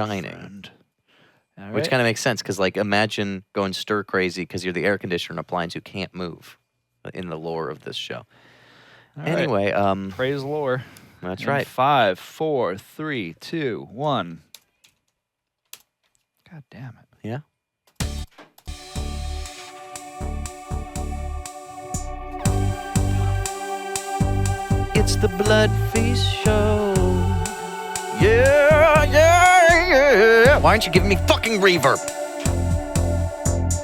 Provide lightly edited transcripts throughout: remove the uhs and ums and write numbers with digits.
shining. All Which right. kind of makes sense, because, like, imagine going stir crazy because you're the air conditioner appliance who can't move in the lore of this show. All right. Anyway, Praise lore. that's In right. 5, 4, 3, 2, 1. God damn it. Yeah. It's the Bloodfeast show. Yeah, yeah, yeah. Why aren't you giving me fucking reverb?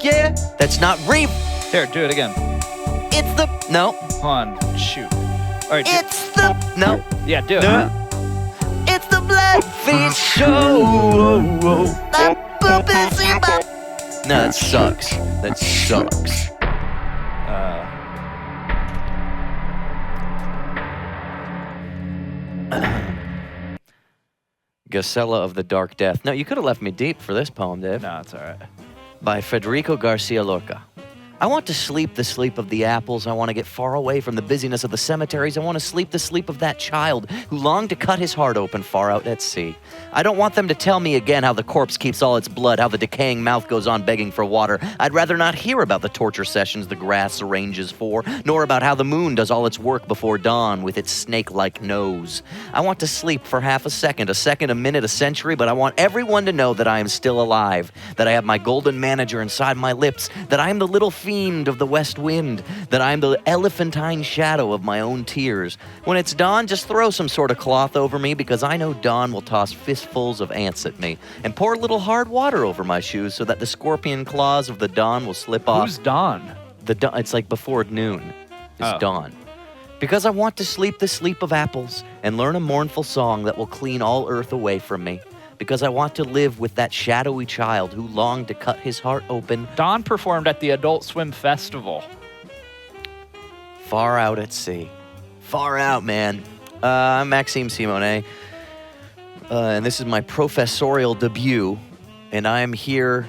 Yeah, that's not reverb. Here, do it again. It's the no. Hold on. Shoot. All right. It's the no. Yeah, do it. No. It's the Bloodfeast show. No, that sucks. That sucks. Gacela of the Dark Death. No, you could have left me deep for this poem, Dave. No, it's all right. By Federico Garcia Lorca. I want to sleep the sleep of the apples. I want to get far away from the busyness of the cemeteries. I want to sleep the sleep of that child who longed to cut his heart open far out at sea. I don't want them to tell me again how the corpse keeps all its blood, how the decaying mouth goes on begging for water. I'd rather not hear about the torture sessions the grass arranges for, nor about how the moon does all its work before dawn with its snake-like nose. I want to sleep for half a second, a minute, a century, but I want everyone to know that I am still alive, that I have my golden manager inside my lips, that I am the little fiend of the west wind, that I am the elephantine shadow of my own tears. When it's dawn, just throw some sort of cloth over me, because I know dawn will toss fistfuls of ants at me, and pour a little hard water over my shoes so that the scorpion claws of the dawn will slip off. Who's Dawn? It's like before noon. It's Oh. dawn. Because I want to sleep the sleep of apples and learn a mournful song that will clean all earth away from me. Because I want to live with that shadowy child who longed to cut his heart open Dawn performed at the Adult Swim Festival. far out at sea. Far out, man. I'm Maxime Simone, and this is my professorial debut, and I am here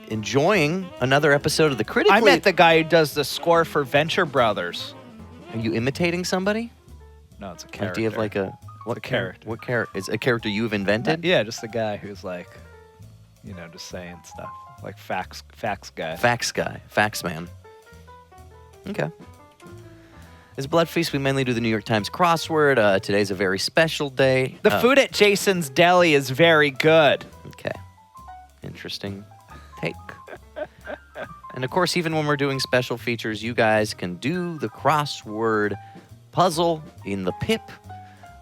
enjoying another episode of the critically... I met the guy who does the score for Venture Brothers. Are you imitating somebody? No, it's a Like, character. do you have like a... What character. What character? Is a character you've invented? Yeah, just the guy who's like, just saying stuff. Like facts guy. Fax guy. Fax man. Okay. As Bloodfeast, we mainly do the New York Times crossword. Today's a very special day. The food at Jason's Deli is very good. Okay. Interesting take. And of course, even when we're doing special features, you guys can do the crossword puzzle in the pip.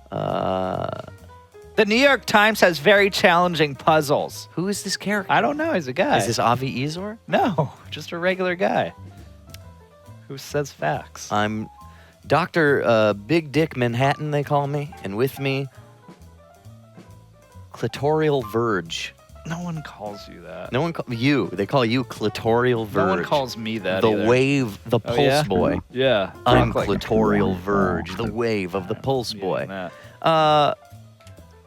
The New York Times has very challenging puzzles. Who is this character? I don't know. He's a guy. Is this Avi Izor? No, just a regular guy who says facts. I'm Dr. Big Dick Manhattan, they call me. And with me, Clitorial Verge. No one calls you that. No one you. They call you Clitorial Verge. No one calls me that the either. wave, the pulse yeah? boy. Yeah. I'm Talk like- Clitorial Verge, the wave of the pulse boy. that.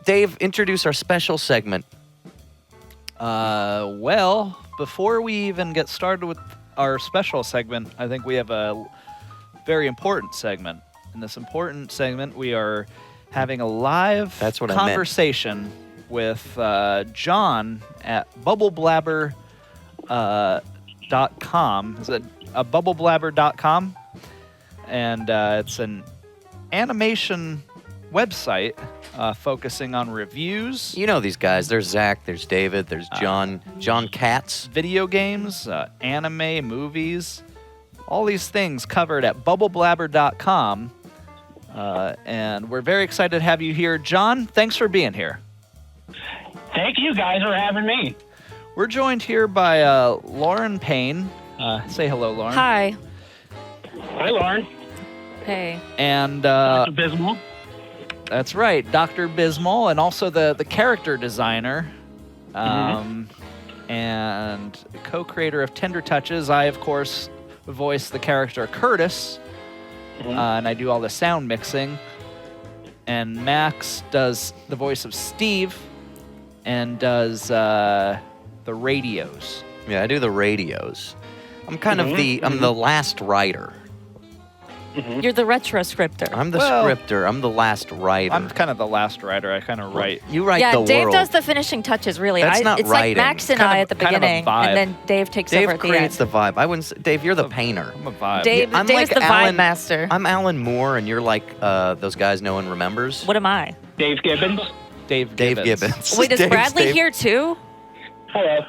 Dave, introduce our special segment. Well, before we even get started with our special segment, I think we have a very important segment. In this important segment, we are having a live That's what I meant. conversation with John at bubbleblabber.com. Is it bubbleblabber.com? And it's an animation website focusing on reviews, You know these guys. There's Zach, there's David, there's John Katz. video games, anime, movies, all these things covered at bubbleblabber.com. And we're very excited to have you here. John, thanks for being here. Thank you guys for having me. We're joined here by Lauren Payne. Say hello, Lauren. Hi. Hi, Lauren. Hey. And Abysmal. that's right, Dr. Bismal, and also the character designer and co-creator of Tender Touches. I, of course, voice the character Curtis, and I do all the sound mixing. And Max does the voice of Steve and does the radios. Yeah, I do the radios. I'm kind of I'm the last writer. You're the retro scripter. I'm the Well, scripter. I'm the last writer. I'm kind of the last writer. I kind of write. You write yeah, the Dave world. does the finishing touches, really. That's not it's writing. like Max and Kind I of- at the kind of a beginning, vibe. and then Dave takes Dave over at the end. creates the vibe. I wouldn't say, Dave, you're the painter. I'm a vibe. Dave, I'm Dave like is the Alan- vibe master. I'm Alan Moore, and you're like those guys no one remembers. What am I? Dave Gibbons. Dave Dave Gibbons. Gibbons. Wait, is Dave's Bradley Dave. here too? Hello.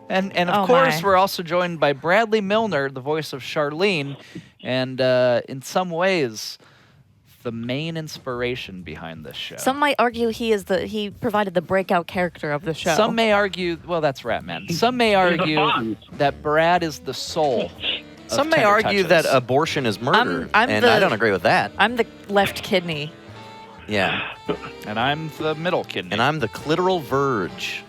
And Oh, of course, my. we're also joined by Bradley Milner, the voice of Charlene, and in some ways, the main inspiration behind this show. Some might argue he provided the breakout character of the show. Some may argue, well, that's Ratman. Some may argue Fonz. that Brad is the soul. of Some may Tender argue Touches. that abortion is murder, I'm and the- I don't agree with that. I'm the left kidney. Yeah, And I'm the middle kidney. and I'm the clitoral verge.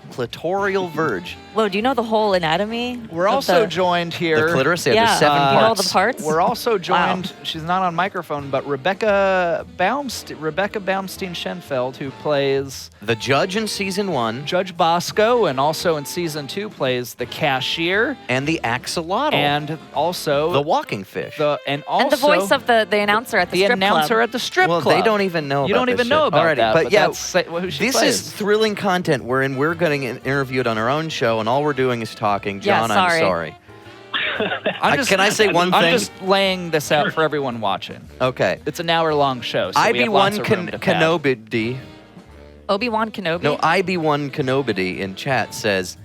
Whoa, do you know the whole anatomy? We're of also the- joined here. The clitoris. Yeah, Yeah, there's 7 you know all parts. the parts. We're also Wow. joined. She's not on microphone, but Rebecca Baumstein-Schenfeld, who plays The judge in season 1 Judge Bosco, and also in season 2 plays the cashier, and the axolotl and also the walking fish. and also and the voice of the announcer at the, the strip announcer club. at the strip well, club. they don't even know. You about don't this even know shit. about Alrighty, that, but yeah, that's who she this plays. is thrilling content wherein we're getting interviewed on our own show, and all we're doing is talking. Yeah, John, I'm sorry. sorry. Can I say one I'm thing? just laying this out for everyone watching. Okay. It's an hour-long show, so we have lots IB1 of room to pad. Kenobi. Obi-Wan Kenobi. No, IB1 Kenobi in chat says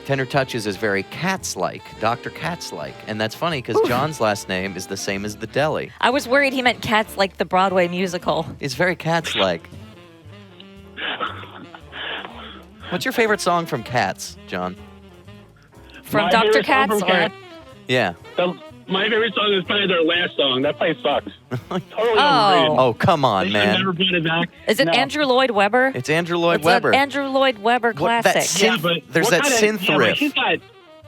Tender Touches is very Cats-like, Dr. Cats-like. And that's funny because John's last name is the same as the deli. I was worried he meant Cats like the Broadway musical. It's very Cats-like. What's your favorite song from Cats, John? From My Dr. favorite song Katz? from Or... Cats? Yeah. My favorite song is probably their last song. That place sucks. Totally Oh. overrated. Oh, come They on, should man. never put it back. Is it No. Andrew Lloyd Webber? It's Andrew Lloyd It's Webber. an Andrew Lloyd Webber What- that classic. synth- Yeah, but there's what that kind of- synth yeah, but riff.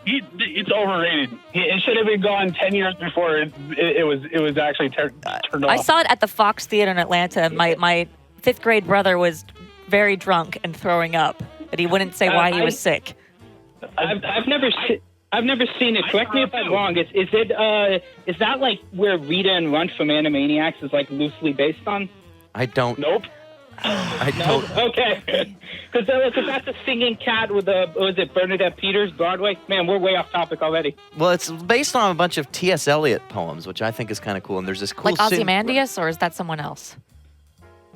it's overrated. It should have been gone 10 years before it was actually turned off. I saw it at the Fox Theater in Atlanta. My 5th grade brother was very drunk and throwing up, but he wouldn't say why he was sick. I've never seen it. Correct me if I'm wrong. Is that like where Rita and Runch from Animaniacs is like loosely based on? I don't. Nope. I don't. Okay. Because that's a singing cat with was it Bernadette Peters, Broadway? Man, we're way off topic already. Well, it's based on a bunch of T.S. Eliot poems, which I think is kind of cool. And there's this cool Like Ozymandias, or is that someone else?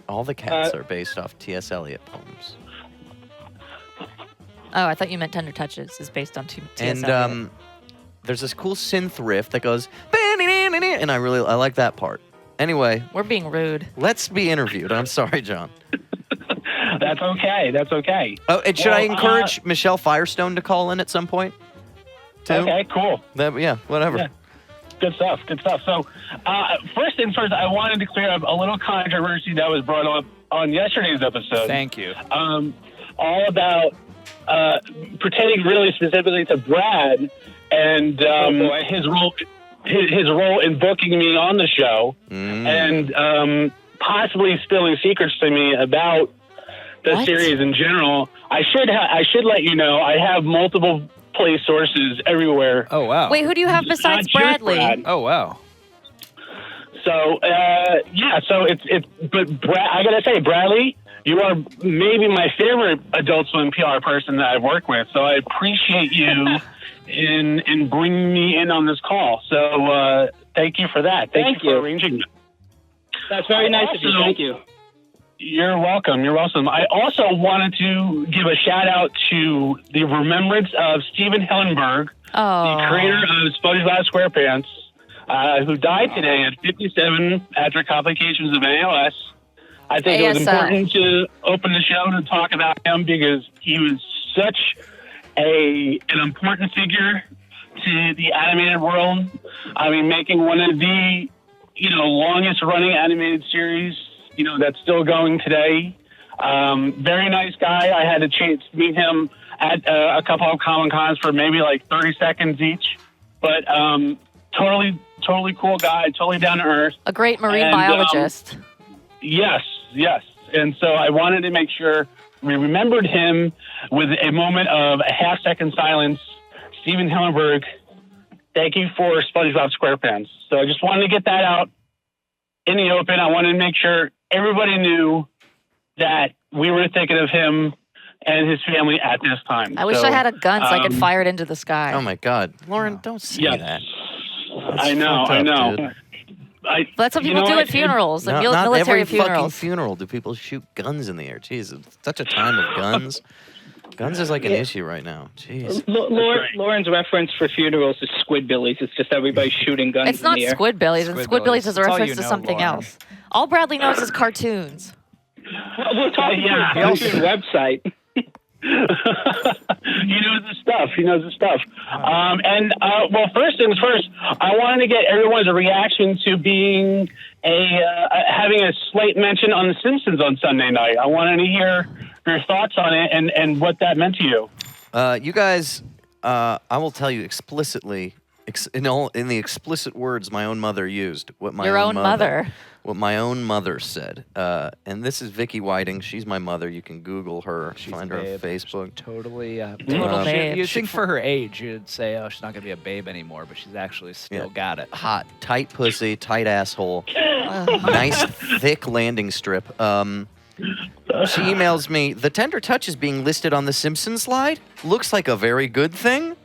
All the cats are based off T.S. Eliot poems. Oh, I thought you meant Tender Touches is based on T.S. And Eliot. there's this cool synth riff that goes, and I like that part. Anyway, We're being rude. let's be interviewed. I'm sorry, John. That's okay. That's okay. Oh, and should I Well, encourage Michelle Firestone to call in at some point? Too? Okay, cool. Yeah, whatever. Yeah. Good stuff. Good stuff. So, first things first, I wanted to clear up a little controversy that was brought up on yesterday's episode. Thank you. All about pertaining really specifically to Brad and his role in booking me on the show and possibly spilling secrets to me about the What? series in general. I should let you know I have multiple play sources everywhere. Oh wow. Wait, who do you have besides Not just Bradley? Brad. Oh wow. So so but Brad, I gotta say, Bradley, you are maybe my favorite Adult Swim PR person that I've worked with. So I appreciate you in bringing me in on this call. So thank you for that. Thank you for arranging that. That's very nice of you. Also- Thank you. You're welcome. You're welcome. I also wanted to give a shout out to the remembrance of Steven Hillenberg, Oh. the creator of SpongeBob SquarePants, who died today at 57 after complications of ALS. I think it was ASL. important to open the show to talk about him because he was such an important figure to the animated world. I mean, making one of the longest running animated series that's still going today. Very nice guy. I had a chance to meet him at a couple of Comic Cons for maybe like 30 seconds each, but totally cool guy, totally down to earth. A great marine And, biologist. Yes. And so I wanted to make sure we remembered him with a moment of a half-second silence. Steven Hillenberg, thank you for SpongeBob SquarePants. So I just wanted to get that out in the open. I wanted to make sure everybody knew that we were thinking of him and his family at this time. I wish I had a gun so I could fire it into the sky. Oh my God, Lauren, don't say Yeah. that. I know, fucked I up, know. dude. That's what people do at funerals, at Not military every fucking funerals. funeral do people shoot guns in the air. Jeez, it's such a time of guns. Guns is like an issue right now. Jeez. Lauren's reference for funerals is Squidbillies. It's just everybody shooting guns It's not in the air. Squidbillies, and Squidbillies is a That's all reference you to know, something Lauren. else. All Bradley knows is cartoons. We're talking Yeah. to a cartoon website. He knows his stuff. He knows his stuff. Well, first things first, I wanted to get everyone's reaction to being having a slate mention on The Simpsons on Sunday night. I wanted to hear your thoughts on it and what that meant to you. You guys, I will tell you explicitly, in the explicit words my own mother used. What my Your own mother. What my own mother said. And this is Vicky Whiting. She's my mother. You can Google her. Find her on babe. Facebook. Totally. Total babe. You'd think for her age, you'd say, oh, she's not going to be a babe anymore, but she's actually still got it. Hot, tight pussy, tight asshole, nice thick landing strip. She emails me, the tender touch is being listed on the Simpsons slide. Looks like a very good thing.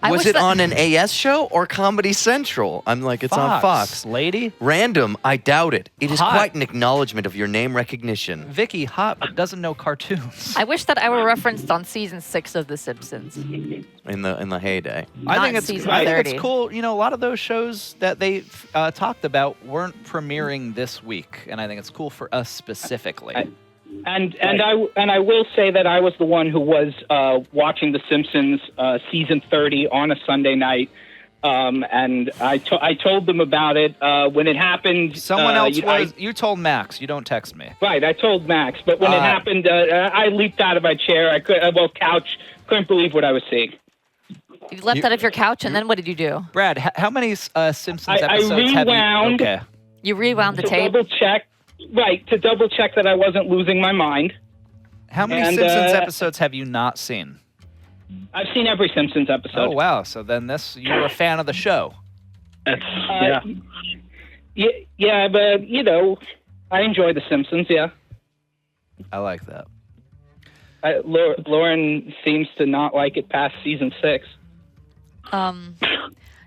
I Was wish it that- on an AS show or Comedy Central? I'm like, it's on Fox. Lady. Random, I doubt it. It is Hot. quite an acknowledgement of your name recognition. Vicky, hot, but doesn't know cartoons. I wish that I were referenced on season 6 of The Simpsons. In the heyday. I Not think it's season I think 30. it's cool. You know, a lot of those shows that they talked about weren't premiering this week, and I think it's cool for us specifically. And I will say that I was the one who was watching The Simpsons season 30 on a Sunday night, and I told them about it when it happened. Someone else was. You told Max. You don't text me. Right, I told Max, but when it happened, I leaped out of my chair. Couch. Couldn't believe what I was seeing. You leapt out of your couch, and then what did you do? Brad, how many Simpsons I episodes have you? rewound. Okay. You rewound the To tape. double check. Right, to double check that I wasn't losing my mind. How many And, Simpsons episodes have you not seen? I've seen every Simpsons episode. Oh wow! So then you're a fan of the show. That's, Yeah, but I enjoy The Simpsons. Yeah, I like that. Lauren seems to not like it past season 6.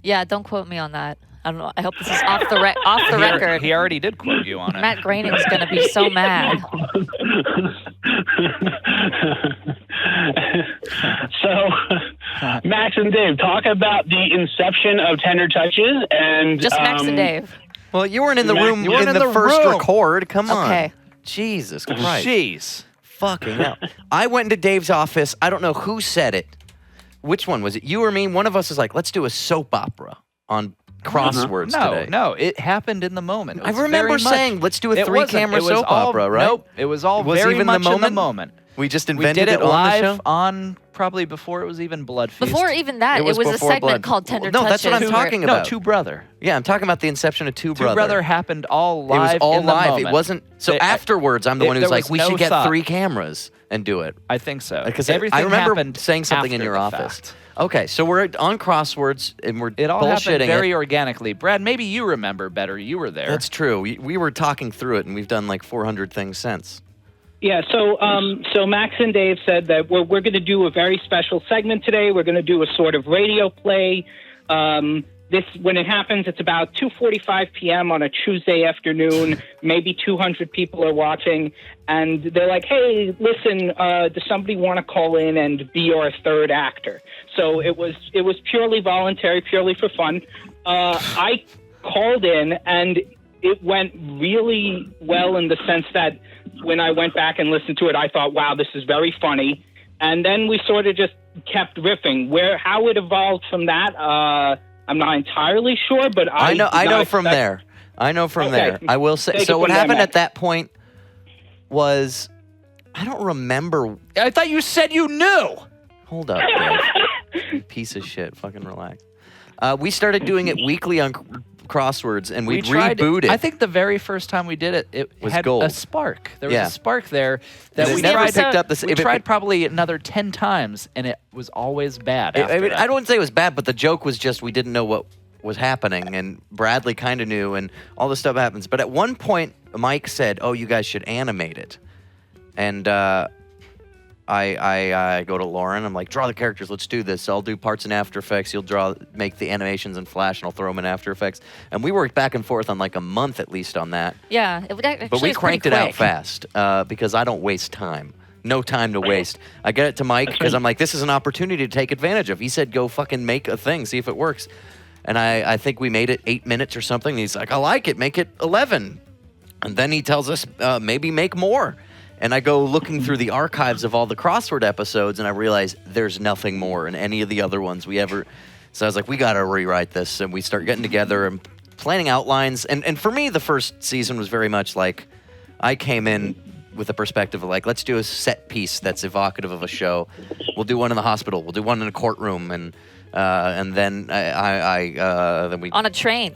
Yeah, don't quote me on that. I don't know. I hope this is off the record. He already did quote you on it. Matt Groening's gonna be so mad. So, Max and Dave, talk about the inception of Tender Touches and Just Max and Dave. Well, you weren't in the room You weren't in in the the first room. record. Come on. Okay. Jesus Christ. Jeez. Fucking hell. I went into Dave's office. I don't know who said it. Which one was it? You or me? One of us is like, let's do a soap opera on crosswords today. No, it happened in the moment. It I was remember very much- saying, let's do a It wasn't. 3-camera It was soap all- opera, right? Nope. It was all Was very even the much in the moment? moment. We just We invented did it on live the show? on probably before it was even Bloodfeast. Before even that, it was a before segment Blood. called Tender No, Touches. that's what I'm where- talking No, about. Two Brother. Yeah, I'm talking about the inception of Two Brother. Two Brother happened all It live. was all in the live. moment. It wasn't. So They- afterwards, I'm the one who's there like, was we no should get thought. 3 cameras and do it. I think so. Because everything I remember happened saying something in after your the office. fact. Okay, so we're on crosswords and we're It all happened bullshitting very it. organically. Brad, maybe you remember better. You were there. That's true. We were talking through it, and we've done like 400 things since. Yeah, so Max and Dave said that we're going to do a very special segment today. We're going to do a sort of radio play. When it happens, it's about 2:45 p.m. on a Tuesday afternoon. Maybe 200 people are watching, and they're like, "Hey, listen, does somebody want to call in and be our third actor?" So it was purely voluntary, purely for fun. I called in, and it went really well in the sense that when I went back and listened to it, I thought, wow, this is very funny. And then we sort of just kept riffing. How it evolved from that, I'm not entirely sure, but I know from there. I know from there. I will say. Take So it what from there, happened Matt. at that point was, I don't remember. I thought you said you knew. Hold up, Dave. Piece of shit. Fucking relax. We started doing it weekly on crosswords, and we tried, rebooted. I think the very first time we did it, it Was had gold. a spark. There was Yeah. a spark there that It we never tried. picked up the. We if it- tried probably another 10 times, and it was always bad. I after mean, that. I don't say it was bad, but the joke was just we didn't know what was happening, and Bradley kind of knew, and all this stuff happens. But at one point, Mike said, "Oh, you guys should animate it," and I go to Lauren. I'm like, "Draw the characters. Let's do this. I'll do parts in After Effects. You'll make the animations in Flash, and I'll throw them in After Effects." And we worked back and forth on like a month at least on that. Yeah, But we cranked it out fast because I don't waste time. No time to waste. I get it to Mike because I'm like, this is an opportunity to take advantage of. He said, go fucking make a thing, see if it works. And I think we made it 8 minutes or something. And he's like, I like it, make it 11. And then he tells us, maybe make more. And I go looking through the archives of all the crossword episodes, and I realize there's nothing more in any of the other ones we ever. So I was like, we got to rewrite this. And we start getting together and planning outlines. And for me, the first season was very much like, I came in with a perspective of like, let's do a set piece that's evocative of a show. We'll do one in the hospital. We'll do one in a courtroom, and then then we on a train.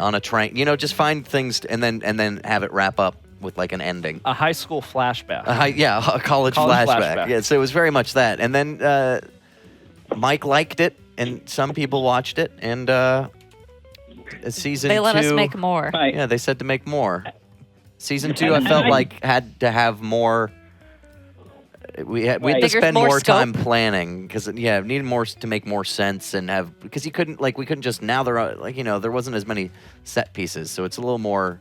You know, just find things and then have it wrap up with like an ending. A high school flashback. A college flashback. Yeah, so it was very much that. And then Mike liked it, and some people watched it, and season 2. They let us make more. Right. Yeah, they said to make more. Season 2, I felt like had to have more. We had to spend more time planning because we needed more to make more sense and have because we couldn't just now there wasn't as many set pieces, so it's a little more.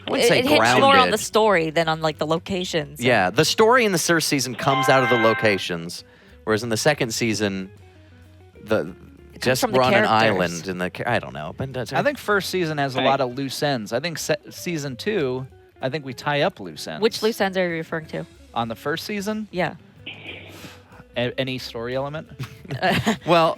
I wouldn't say It hinged grounded. more on the story than on like the locations. Yeah, the story in the first season comes out of the locations, whereas in the second season, just from the we're on an characters. island I don't know. But I think first season has a lot of loose ends. I think season 2, I think we tie up loose ends. Which loose ends are you referring to? On the first season? Yeah. Any story element? Well,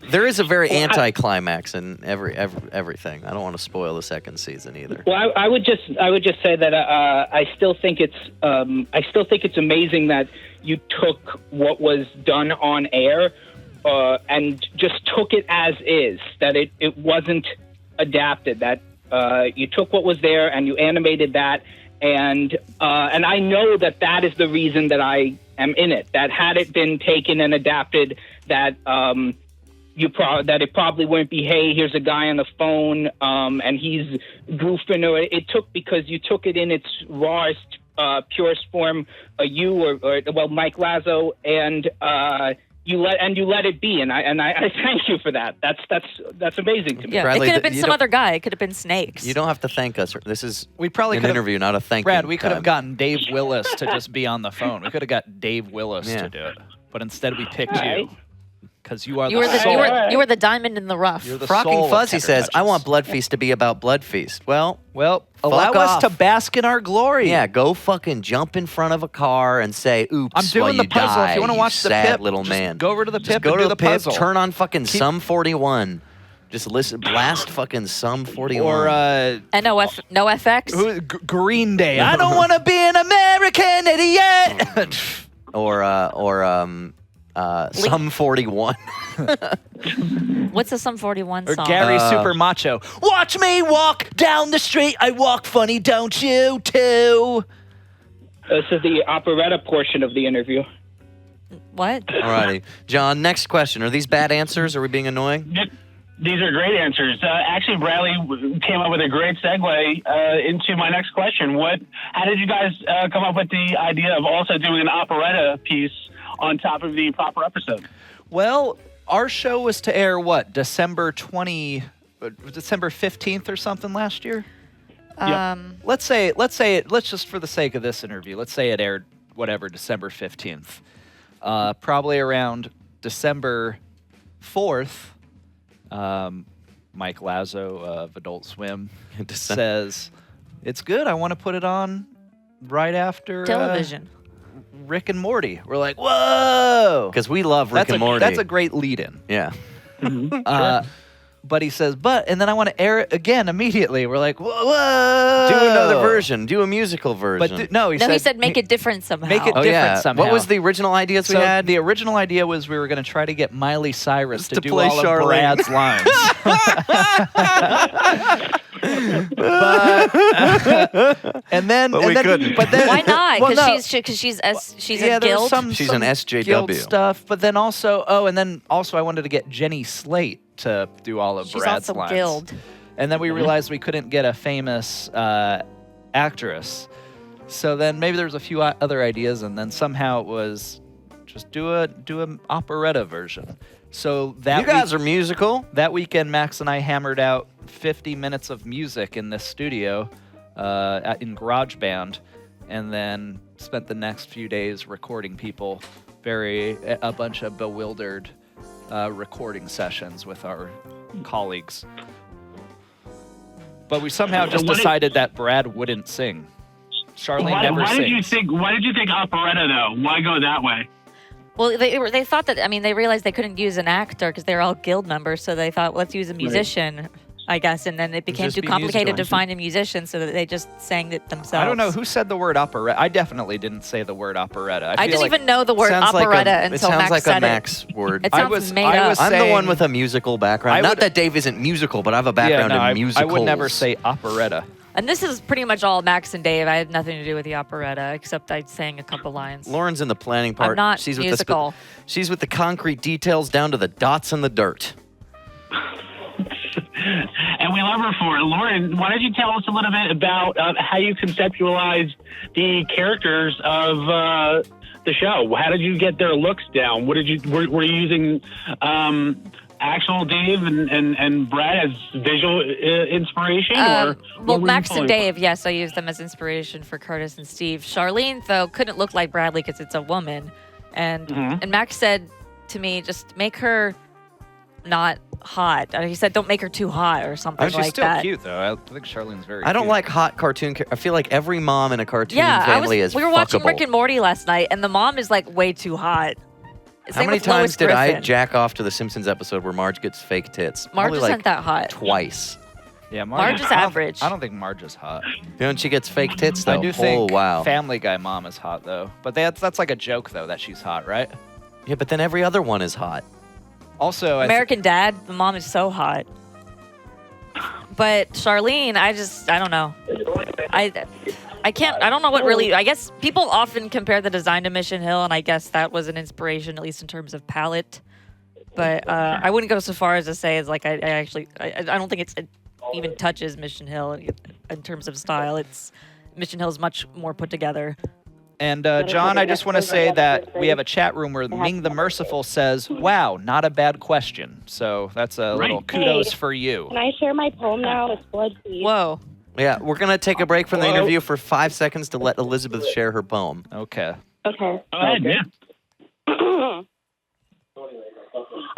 there is a very anticlimax in everything. I don't want to spoil the second season either. Well, I would just say that I still think it's amazing that you took what was done on air and just took it as is. That it wasn't adapted. That you took what was there and you animated that. And I know that is the reason that I am in it. That had it been taken and adapted, that that it probably wouldn't be, hey, here's a guy on the phone and he's goofing. Or it took because you took it in its rawest, purest form. Mike Lazo, and you let it be, and I thank you for that. That's amazing to me. Yeah, Bradley, it could have been some other guy. It could have been Snakes. You don't have to thank us. This is We probably an could've- interview, not a thank Brad, you we could have time. gotten Dave Willis to just be on the phone. We could have got Dave Willis to do it. But instead we picked you. Because you are You were the soul. you were the diamond in the rough. You're the soul Frocking of Fuzzy Tender says, I Touches. want Bloodfeast to be about Bloodfeast. Well, allow fuck us off. to bask in our glory. Yeah, go fucking jump in front of a car and say, oops, I'm doing while the you puzzle. die, If you want to watch the sad pip, little just man. go over to the Just pip go and to do the the pip, puzzle. turn on fucking Sum 41. Just listen, blast fucking Sum 41. Or no FX. Green Day. I don't want to be an American idiot. or Sum 41. What's the Sum 41 Or song? Gary Super Macho. Watch me walk down the street. I walk funny, don't you, too? This is the operetta portion of the interview. What? Alrighty. John, next question. Are these bad answers? Are we being annoying? These are great answers. Actually, Bradley came up with a great segue into my next question. How did you guys come up with the idea of also doing an operetta piece on top of the proper episode? Well, our show was to air, December 15th or something last year? Let's just for the sake of this interview, let's say it aired, December 15th. Probably around December 4th, Mike Lazo of Adult Swim says, it's good, I want to put it on right after Television. Rick and Morty. We're like, whoa! Because we love Rick and Morty. That's a great lead-in. Yeah. But he says, and then I want to air it again immediately. We're like, whoa! Do another version. Do a musical version. But He said make it different somehow. Make it Oh, different yeah. somehow. What was the original ideas we So had? the original idea was we were going to try to get Miley Cyrus to do play all Charlene. of Brad's lines. But we couldn't. But then, Why not? Well, Because no. she's Yeah, a there was guild. some She's an guild SJW. stuff, but then also, I wanted to get Jenny Slate to do all of She's Brad's also lines. guild. And then we realized we couldn't get a famous actress. So then maybe there was a few other ideas, and then somehow it was just do an operetta version. So that You guys are musical. that weekend, Max and I hammered out 50 minutes of music in this studio in GarageBand, and then spent the next few days recording people, a bunch of bewildered recording sessions with our colleagues. But we somehow just decided that Brad wouldn't sing. Charlene never Why sings. Why did you think operetta though? Why go that way? Well, they thought that. I mean, they realized they couldn't use an actor because they're all guild members. So they thought, let's use a musician, I guess. And then it became Just too be complicated to musical. find a musician, so that they just sang it themselves. I don't know who said the word operetta. I definitely didn't say the word operetta. I didn't even know the word Sounds like operetta it until sounds Max like said a Max word. It sounds made up. I'm the one saying- with a musical background. I Not would- that Dave isn't musical, but I have a background in I musicals. would never say operetta. And this is pretty much all Max and Dave. I had nothing to do with the operetta, except I sang a couple lines. Lauren's in the planning part. I'm not she's musical. With she's with the concrete details down to the dots in the dirt. And we love her for it. Lauren, why don't you tell us a little bit about how you conceptualized the characters of the show? How did you get their looks down? What did you were you using actual Dave and Brad as visual inspiration? Well, what were you Max and pulling Dave, yes, I used them as inspiration for Curtis and Steve. Charlene, though, couldn't look like Bradley because it's a woman. And and Max said to me, just make her not hot. He said, don't make her too hot or something She's like still that. cute, though. I think Charlene's very I don't cute. like hot cartoon. I feel like every mom in a cartoon Yeah, family is we were watching fuckable. Rick and Morty last night, and the mom is like way too hot. How Same many with Lois times did I Griffin. jack off to the Simpsons episode where Marge gets fake tits? Marge Probably isn't like that hot. twice. Yeah, Marge is I don't- average. I don't think Marge is hot. You know, and she gets fake tits though. I do think oh wow. Family Guy mom is hot, though. But that's like a joke, though, that she's hot, right? Yeah, but then every other one is hot. Also, American Dad, the mom is so hot. But Charlene, I don't know. I can't, I don't know what really, I guess people often compare the design to Mission Hill, and I guess that was an inspiration, at least in terms of palette. But I wouldn't go so far as to say it's like, I don't think it even touches Mission Hill in terms of style. Mission Hill's much more put together. And John, I just want to say that we have a chat room where Ming the Merciful says, "Wow, not a bad question." So that's a little kudos for you. Can I share my poem now? It's Bloodfeast. Whoa. Yeah, we're gonna take a break from the interview for 5 seconds to let Elizabeth share her poem. Okay. Okay. Go ahead, yeah.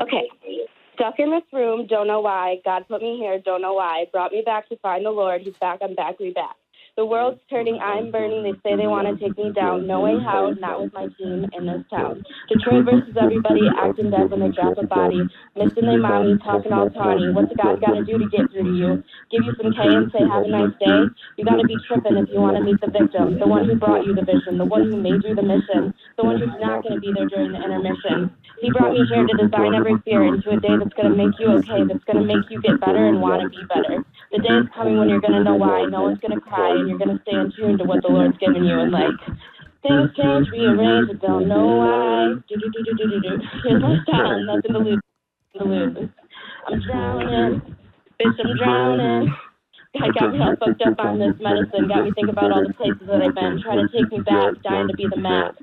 Okay. Stuck in this room, don't know why. God put me here, don't know why. Brought me back to find the Lord. He's back, I'm back, we back. The world's turning, I'm burning. They say they want to take me down. No way how, not with my team in this town. Detroit versus everybody, acting dead when they drop a body. Missing their mommy, talking all tawny. What's a God got to do to get through to you? Give you some K and say have a nice day? You got to be tripping if you want to meet the victim. The one who brought you the vision. The one who made you the mission. The one who's not going to be there during the intermission. He brought me here to design every fear into a day that's going to make you okay, that's going to make you get better and want to be better. The day is coming when you're going to know why. No one's going to cry, and you're going to stay in tune to what the Lord's given you. And like, things change, rearrange, I don't know why. Do-do-do-do-do-do. Here's my sound, nothing to lose. I'm drowning, bitch, I'm drowning. God got me all fucked up on this medicine, got me thinking about all the places that I've been, trying to take me back, dying to be the map.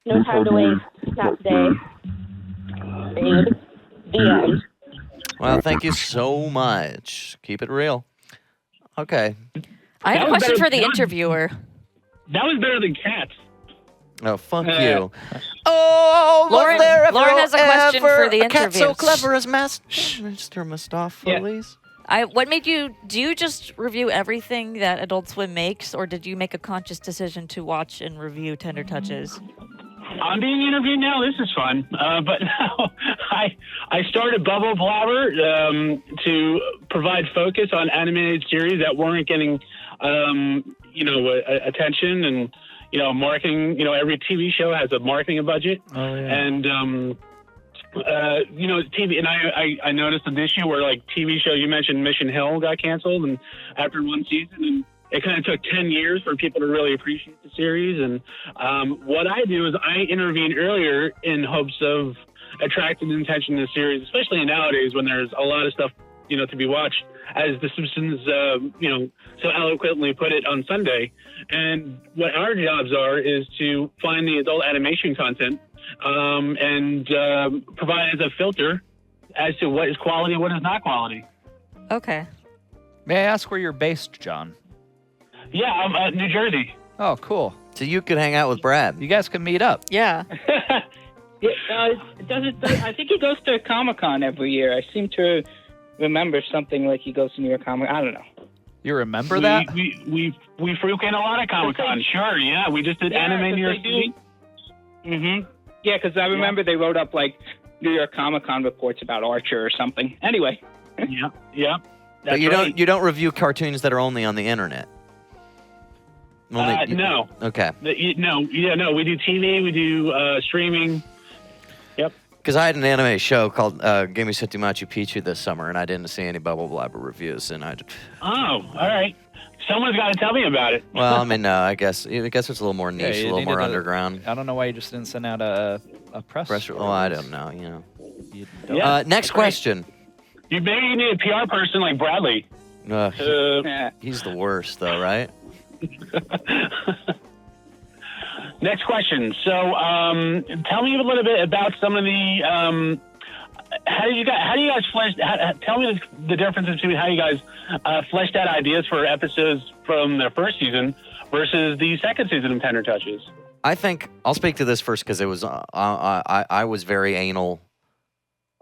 No time to waste, not today. Babe, the end. Well, thank you so much. Keep it real. Okay. I have a That was question better- for the that was- interviewer. That was better than Cats. Oh, fuck you. Oh, Lauren- was there ever, Lauren has a question ever for the a cat so interview. clever as Mr. Mistopheles? What made you, do you just review everything that Adult Swim makes, or did you make a conscious decision to watch and review Tender Touches? I'm being interviewed now. This is fun. But no, I started Bubble Blabber to provide focus on animated series that weren't getting, attention and, marketing. Every TV show has a marketing budget. Oh, yeah. And TV, and I noticed this issue where like TV show, you mentioned Mission Hill got canceled, and after one season, and it kind of took 10 years for people to really appreciate the series. And what I do is I intervene earlier in hopes of attracting attention to the series, especially nowadays when there's a lot of stuff, to be watched, as The Simpsons, so eloquently put it on Sunday. And what our jobs are is to find the adult animation content and provide as a filter as to what is quality and what is not quality. Okay. May I ask where you're based, John? Yeah, I'm New Jersey. Oh, cool. So you could hang out with Brad. You guys can meet up. Yeah. I think he goes to Comic-Con every year. I seem to remember something like he goes to New York Comic. I don't know. You remember that? We frequent a lot of Comic-Con. Sure, yeah. We just did Anime New York City. Mm-hmm. Yeah, because I remember they wrote up like New York Comic-Con reports about Archer or something. Anyway. Yeah. But you don't review cartoons that are only on the internet. No. Okay. No. We do TV. We do streaming. Yep. Because I had an anime show called Game Seti Machu Picchu this summer, and I didn't see any Bubble Blabber reviews, and Oh, all right. Someone's got to tell me about it. Well, I mean, I guess it's a little more niche, a little more underground. I don't know why you just didn't send out a press release. Oh, I don't know. You don't. Next question. You maybe need a PR person like Bradley. He's the worst, though, right? Next question. So, tell me a little bit about some of the. How do you guys flesh? Tell me the difference between how you guys fleshed out ideas for episodes from the first season versus the second season of Tender Touches. I think I'll speak to this first because it was I was very anal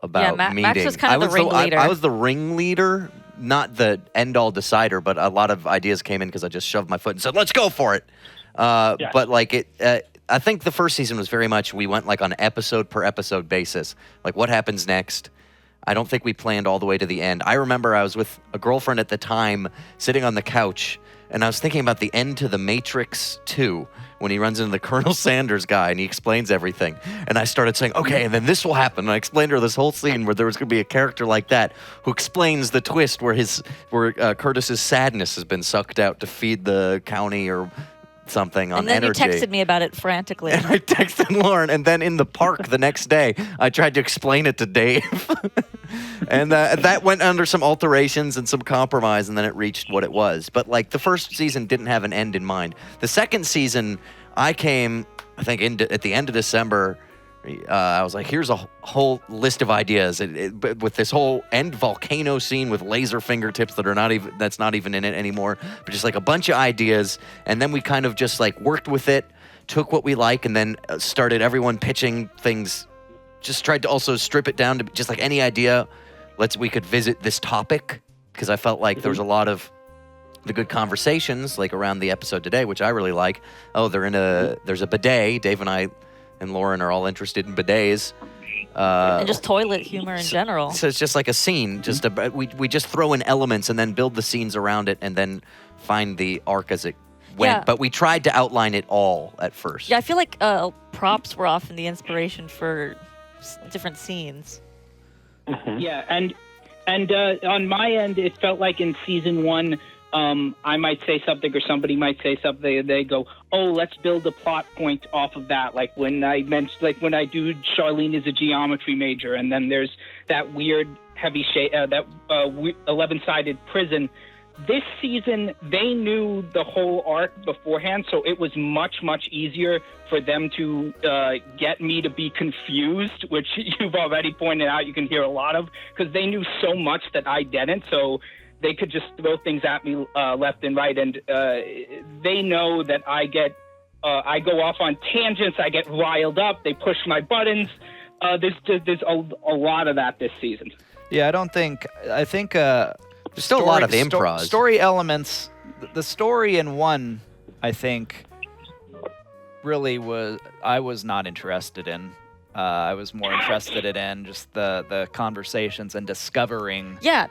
about meeting. Max was kind of the ringleader. I was the ringleader, not the end-all decider, but a lot of ideas came in because I just shoved my foot and said, "Let's go for it." Yes. But like I think the first season was very much we went like on episode per episode basis. Like what happens next? I don't think we planned all the way to the end. I remember I was with a girlfriend at the time sitting on the couch and I was thinking about the end to The Matrix 2 when he runs into the Colonel Sanders guy and he explains everything. And I started saying, okay, and then this will happen. And I explained to her this whole scene where there was going to be a character like that who explains the twist where Curtis's sadness has been sucked out to feed the county or something on energy. And then you texted me about it frantically. And I texted Lauren, and then in the park the next day, I tried to explain it to Dave. And that went under some alterations and some compromise, and then it reached what it was. But like the first season didn't have an end in mind. The second season, I came, I think, at the end of December. I was like, here's a whole list of ideas with this whole end volcano scene with laser fingertips that's not even in it anymore, but just like a bunch of ideas. And then we kind of just like worked with it, took what we like, and then started everyone pitching things. Just tried to also strip it down to just like any idea. We could visit this topic because I felt like there was a lot of the good conversations like around the episode today, which I really like. Oh, there's a bidet. Dave and I and Lauren are all interested in bidets. And just toilet humor in general. So it's just like a scene. We just throw in elements and then build the scenes around it and then find the arc as it went. Yeah. But we tried to outline it all at first. Yeah, I feel like props were often the inspiration for different scenes. Yeah, and on my end, it felt like in season one, I might say something or somebody might say something and they go, oh, let's build a plot point off of that. Like when I do Charlene is a geometry major and then there's that weird heavy shade, that 11-sided prison. This season, they knew the whole arc beforehand, so it was much, much easier for them to get me to be confused, which you've already pointed out you can hear a lot of, because they knew so much that I didn't, so they could just throw things at me left and right, and they know that I go off on tangents, I get riled up, they push my buttons. There's a lot of that this season. Yeah, I think there's still a lot of improv. Story elements. The story in one, I think, really I was not interested in. I was more interested in just the conversations and discovering. Yeah,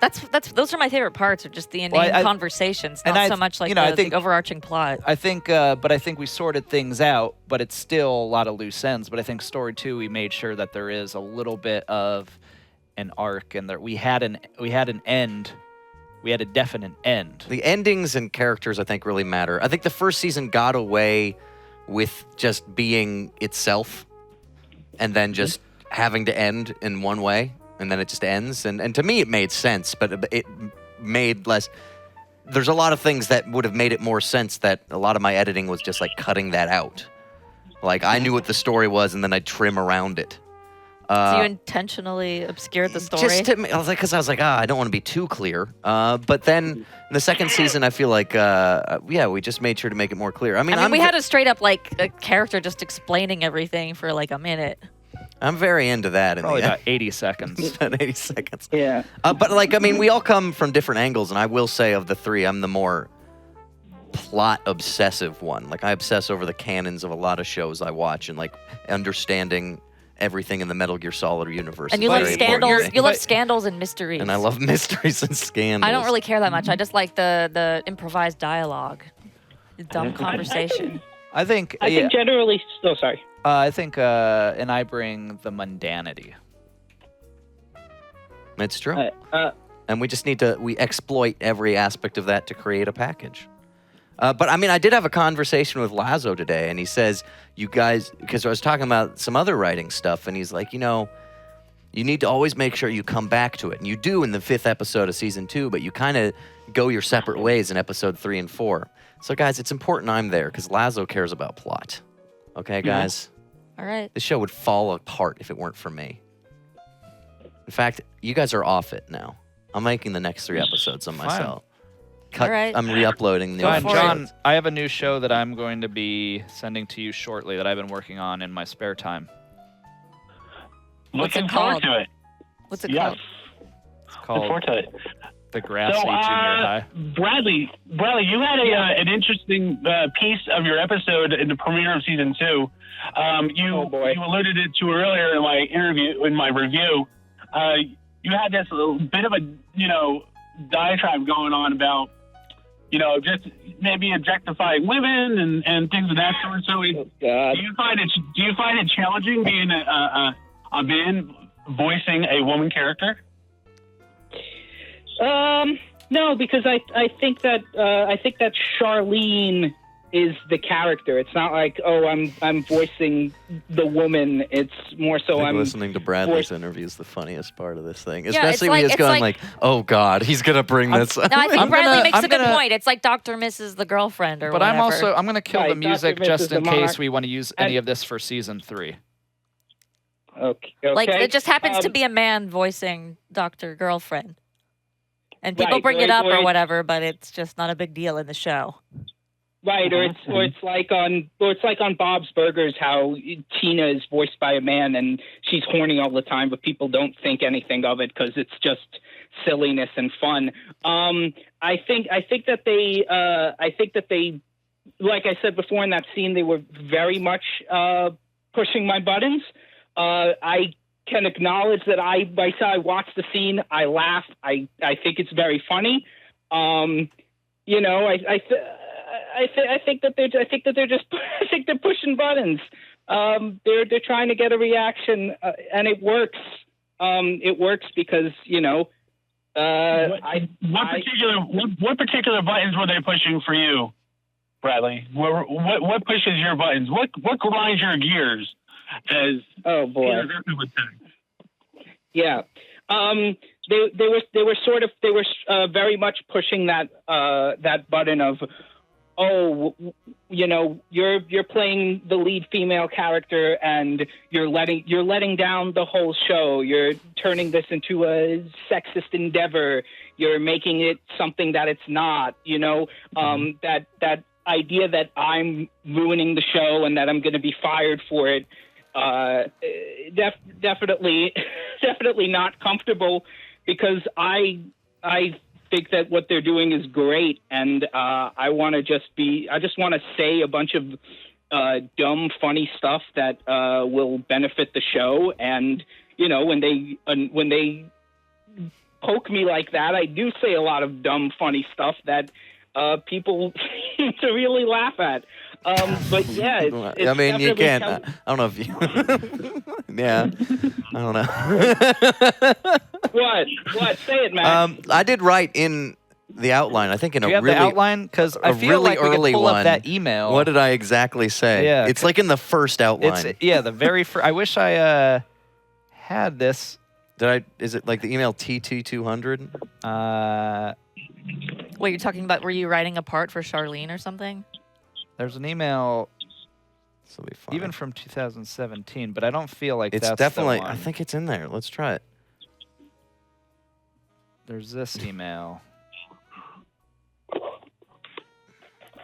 those are my favorite parts, are just the inane conversations, not so much like the overarching plot. I think, but I think we sorted things out, but it's still a lot of loose ends. But I think story 2, we made sure that there is a little bit of an arc, and that we had an end. We had a definite end. The endings and characters, I think, really matter. I think the first season got away with just being itself, and then just having to end in one way, and then it just ends. And to me, it made sense, but it made less. There's a lot of things that would have made it more sense that a lot of my editing was just like cutting that out. Like, I knew what the story was, and then I'd trim around it. So you intentionally obscured the story? I was like, I don't want to be too clear. But then in the second season, I feel like, we just made sure to make it more clear. I mean, we had a straight up like a character just explaining everything for like a minute. I'm very into that. Probably about 80 seconds. About 80 seconds. Yeah. But like, I mean, we all come from different angles, and I will say of the three, I'm the more plot obsessive one. Like, I obsess over the canons of a lot of shows I watch, and like understanding everything in the Metal Gear Solid universe. And you love scandals. You love scandals and mysteries. And I love mysteries and scandals. I don't really care that much. I just like the improvised dialogue, the dumb conversation. I think generally. Oh, sorry. I think, and I bring the mundanity. It's true. And we just need to exploit every aspect of that to create a package. But I mean, I did have a conversation with Lazo today, and he says, you guys, because I was talking about some other writing stuff, and he's like, you need to always make sure you come back to it. And you do in the 5th episode of season 2, but you kind of go your separate ways in episode 3 and 4. So guys, it's important I'm there, because Lazo cares about plot. Okay, guys? All right. The show would fall apart if it weren't for me. In fact, you guys are off it now. I'm making the next 3 episodes on myself. All right. I'm re-uploading the John, I have a new show that I'm going to be sending to you shortly that I've been working on in my spare time. Looking forward to it. What's it called? It's called Look forward to it. The Grassy Junior High. Bradley, you had an interesting piece of your episode in the premiere of season 2. You alluded it to earlier in my review. You had this little bit of a diatribe going on about just maybe objectifying women and things of that sort. So do you find it challenging being a man voicing a woman character? No, because I think that Charlene is the character. It's not like, I'm voicing the woman. It's more so I'm listening to Bradley's interview is the funniest part of this thing. Yeah, especially when he's going like, oh God, he's gonna bring this up. No, I think Bradley makes a good point. It's like Dr. Mrs. the girlfriend or whatever. But I'm gonna kill the music just in case we want to use any of this for season 3. Okay. Like, it just happens to be a man voicing Dr. Girlfriend. And people bring it up or whatever, but it's just not a big deal in the show. Right, or it's like on Bob's Burgers, how Tina is voiced by a man and she's horny all the time, but people don't think anything of it because it's just silliness and fun. I think that they, like I said before in that scene, they were very much pushing my buttons. I can acknowledge that I watched the scene, I laughed. I think it's very funny. I think they're pushing buttons. They're trying to get a reaction, and it works. It works because what particular buttons were they pushing for you, Bradley? What pushes your buttons? What grinds your gears? As boy, yeah. They were very much pushing that button of, you're playing the lead female character and you're letting down the whole show. You're turning this into a sexist endeavor. You're making it something that it's not. That idea that I'm ruining the show and that I'm going to be fired for it. Definitely not comfortable, because I think that what they're doing is great, and I just want to say a bunch of dumb, funny stuff that will benefit the show. And when they poke me like that, I do say a lot of dumb, funny stuff that people seem to really laugh at. But yeah, it's I mean, you definitely can't. I don't know if you. Yeah, I don't know. What? Say it, Max. I did write in the outline. I think in Do a you have really the outline? Because I feel really like we early could pull one. up that email. What did I exactly say? Yeah, it's like in the first outline. It's the very first. I wish I had this. Is it like the email TT200? Wait, you're talking about? Were you writing a part for Charlene or something? There's an email. This will be fun. Even from 2017, but I don't feel like It's that's definitely. the one. I think it's in there. Let's try it. There's this email.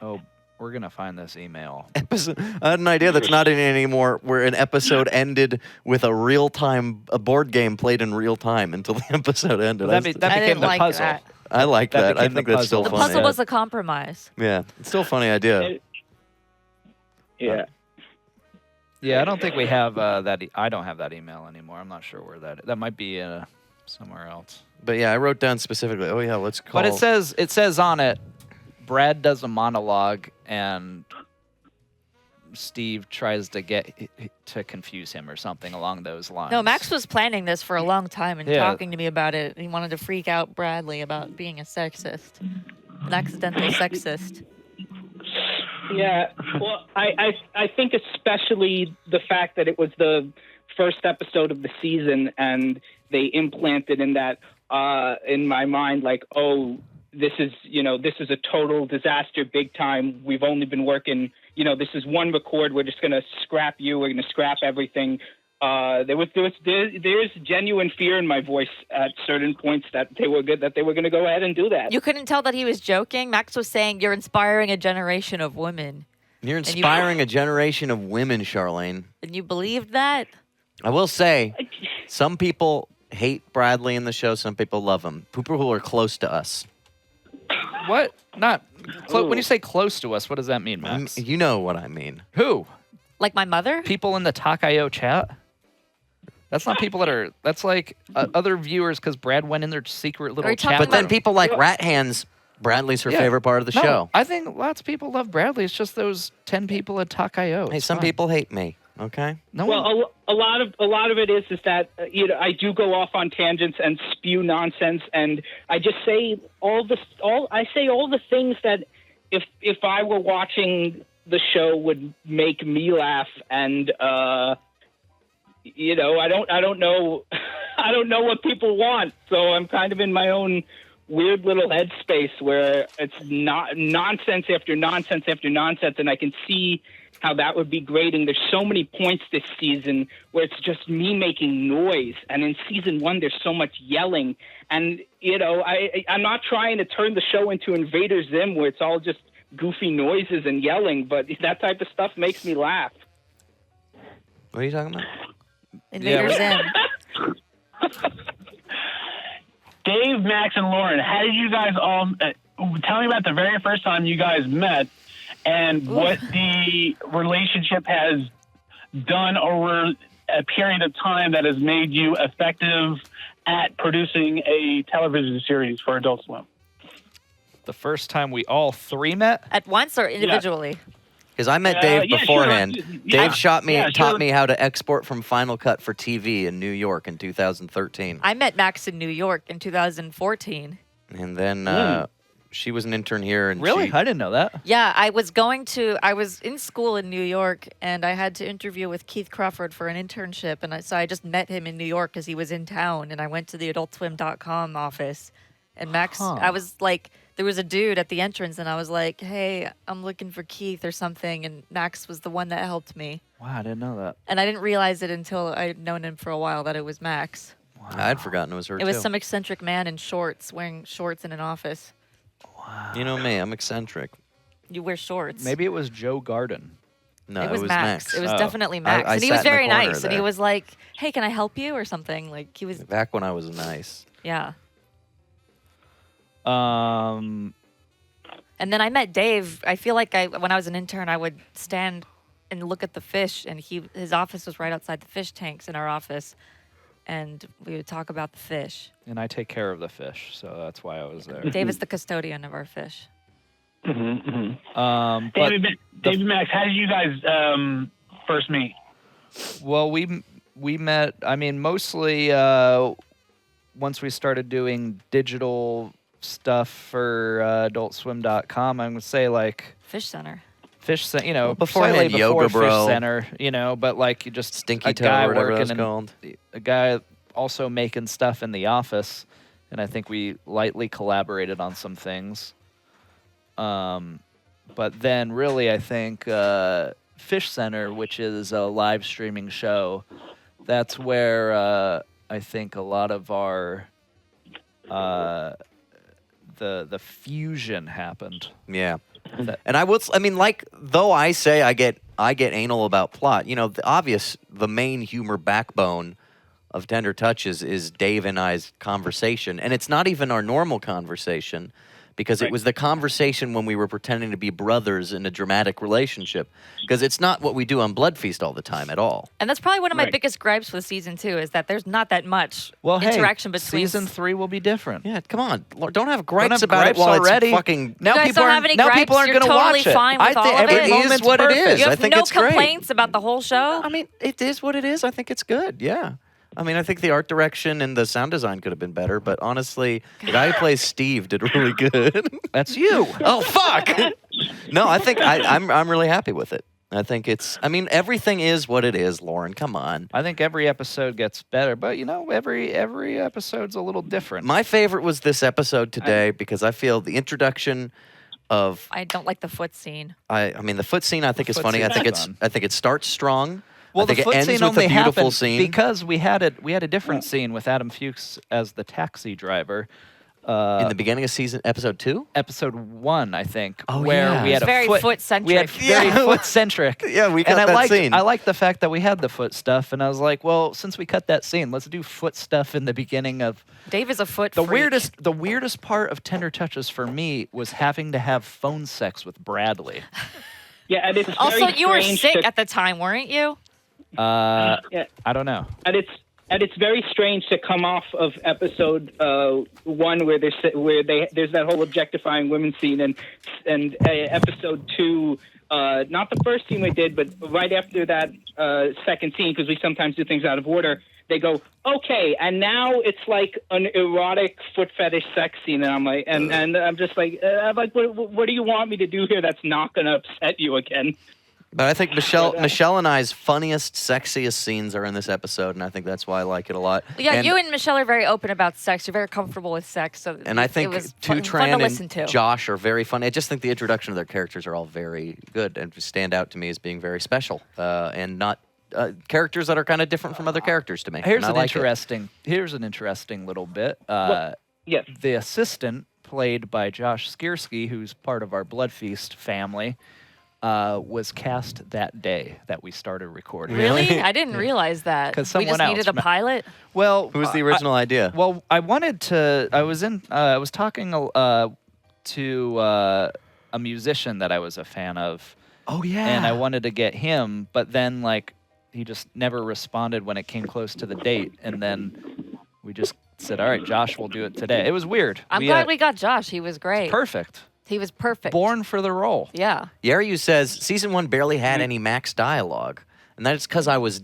Oh, we're gonna find this email. Episode. I had an idea that's not in it anymore. Where an episode ended with a board game played in real time until the episode ended. Well, that I became didn't the like puzzle. that. I like that that. I became think the that's still puzzle. The funny. puzzle was a compromise. Yeah, it's still a funny idea. Yeah. Yeah, I don't think we have that. I don't have that email anymore. I'm not sure where that might be somewhere else. But yeah, I wrote down specifically. Oh yeah, let's call. But it says on it, Brad does a monologue and Steve tries to confuse him or something along those lines. No, Max was planning this for a long time and Yeah. talking to me about it. He wanted to freak out Bradley about being a sexist, an accidental sexist. Yeah, well, I think especially the fact that it was the first episode of the season and they implanted in that in my mind, like, oh, this is a total disaster, big time. We've only been working, this is one record. We're just gonna scrap you. We're gonna scrap everything. There's genuine fear in my voice at certain points that they were going to go ahead and do that. You couldn't tell that he was joking. Max was saying, "You're inspiring a generation of women." You're inspiring a generation of women, Charlene. And you believed that? I will say, some people hate Bradley in the show. Some people love him. People who are close to us. What? Not when you say close to us. What does that mean, Max? You know what I mean. Who? Like my mother? People in the Talk.io chat? That's not people that are. That's like other viewers because Brad went in their secret little you chat. talking But then about- people like Rat Hands, Bradley's her Yeah. favorite part of the No, show. I think lots of people love Bradley. It's just those 10 people at Talk.io. Hey, It's some fine. people hate me. Okay. No one. Well, a lot of it is that I do go off on tangents and spew nonsense, and I just say all the things that if I were watching the show would make me laugh, and I don't know I don't know what people want, so I'm kind of in my own weird little headspace where it's not nonsense after nonsense after nonsense, and I can see how that would be grating. There's so many points this season where it's just me making noise, and in season 1 there's so much yelling, and I'm not trying to turn the show into Invader Zim where it's all just goofy noises and yelling, but that type of stuff makes me laugh. What are you talking about? Invader Zim. Dave, Max, and Lauren, how did you guys all tell me about the very first time you guys met and what the relationship has done over a period of time that has made you effective at producing a television series for Adult Swim? The first time we all three met? At once or individually? Because I met Dave yeah, beforehand. sure. Yeah. Dave taught sure. me how to export from Final Cut for TV in New York in 2013. I met Max in New York in 2014. And then she was an intern here. And Really? she- I didn't know that. Yeah, I was in school in New York, and I had to interview with Keith Crawford for an internship, and so I just met him in New York because he was in town, and I went to the AdultSwim.com office, and Max, I was like, there was a dude at the entrance, and I was like, hey, I'm looking for Keith or something, and Max was the one that helped me. Wow, I didn't know that. And I didn't realize it until I'd known him for a while that it was Max. Wow. I'd forgotten it was her, It was too. some eccentric man in shorts, wearing shorts in an office. Wow. You know me, I'm eccentric. You wear shorts. Maybe it was Joe Garden. No, it was Max. It was Oh. definitely Max. I and he sat was in the very corner nice. And he there. was like, hey, can I help you or something? Like, he was, Back when I was nice. yeah. Um, And then I met Dave. I feel like when I was an intern, I would stand and look at the fish, and his office was right outside the fish tanks in our office, and we would talk about the fish. And I take care of the fish, so that's why I was there. Dave is the custodian of our fish. But David Max, how did you guys first meet? well, we met. I mean, mostly once we started doing digital stuff for AdultSwim.com. I'm gonna say like Fish Center. Fish Center, you know, beforehand, slightly Yoga before Bro. Fish Center, you know, but like you just Stinky a Toe, guy or whatever working that's in called. a guy also making stuff in the office, and I think we lightly collaborated on some things. But then really, I think Fish Center, which is a live streaming show, that's where I think a lot of our the fusion happened. Yeah. That- And I mean, like, though I say I get anal about plot, you know, the main humor backbone of Tender Touches is Dave and I's conversation. And it's not even our normal conversation, because it was the conversation when we were pretending to be brothers in a dramatic relationship. Because it's not what we do on Bloodfeast all the time at all. And that's probably one of my Right. biggest gripes with season 2 is that there's not that much Well, interaction hey, between season 3 will be different. Yeah, come on. Don't have gripes have about gripes it while already. it's fucking... Now You guys people don't aren't, have any now gripes? people aren't You're going to totally watch it. fine with all of it it? is moment's what it perfect. is. You I have think no it's great. complaints about the whole show? I mean, it is what it is. I think it's good. Yeah. I mean, I think the art direction and the sound design could have been better, but honestly, the guy who plays Steve did really good. That's you. Oh, fuck! No, I think I'm really happy with it. I think I mean, everything is what it is, Lauren. Come on. I think every episode gets better, but you know, every episode's a little different. My favorite was this episode today because I feel the introduction of I don't like the foot scene. I mean, the foot scene I think is foot funny. I scene think is fun. I think it starts strong. Well, I think the foot it ends scene with only a beautiful happened scene. because we had a different scene with Adam Fuchs as the taxi driver. In the beginning of episode 2? Episode 1, I think, Oh, where yeah. we had It's very We had foot-centric. very Yeah. foot-centric. Yeah, we cut and I that liked, scene. I liked the fact that we had the foot stuff, and I was like, well, since we cut that scene, let's do foot stuff in the beginning of Dave is a foot the freak. weirdest part of Tender Touches for me was having to have phone sex with Bradley. Yeah, and it's Also, very you were strange sick to- at the time, weren't you? Yeah. I don't know. And it's very strange to come off of episode 1 where there's that whole objectifying women scene, and episode 2, not the first scene we did, but right after that second scene, because we sometimes do things out of order. They go, okay, and now it's like an erotic foot fetish sex scene, and I'm like, and I'm just like, what do you want me to do here that's not going to upset you again? But I think Michelle and I's funniest, sexiest scenes are in this episode, and I think that's why I like it a lot. Yeah, and, you and Michelle are very open about sex. You're very comfortable with sex. So and I think it was Two fun to Tran listen to. and Josh are very funny. I just think the introduction of their characters are all very good and stand out to me as being very special and not characters that are kind of different from other characters to me. Here's and an I like it. interesting little bit. Yes. The assistant, played by Josh Skierski, who's part of our Bloodfeast family, was cast that day that we started recording. Really? I didn't realize that. 'Cause We just someone needed a else- pilot. Well, Who was the original idea? Well, I wanted to. I was talking to a musician that I was a fan of, Oh, yeah. and I wanted to get him, but then like he just never responded when it came close to the date, and then we just said, "All right, Josh, we'll do it today." It was weird. I'm glad we got Josh. He was great. perfect, He was perfect. born for the role. Yeah. Yaryu says, season 1 barely had any Max dialogue, and that's because I was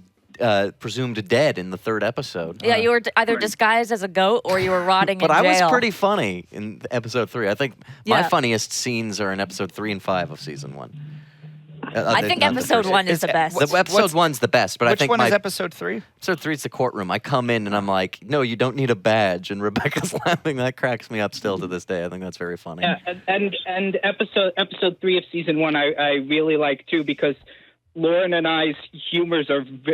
presumed dead in the 3rd episode. Yeah, you were either disguised as a goat or you were rotting But in I was jail. pretty funny in episode 3. I think my Yeah. funniest scenes are in episode 3 and 5 of season 1. I think episode 1 is the best. Episode 1's the best, but I Which think one my is episode 3? episode 3 is the courtroom. I come in and I'm like, no, you don't need a badge, and Rebecca's laughing. That cracks me up still to this day. I think that's very funny. Yeah, and episode 3 of season 1 I really like too, because Lauren and I's humors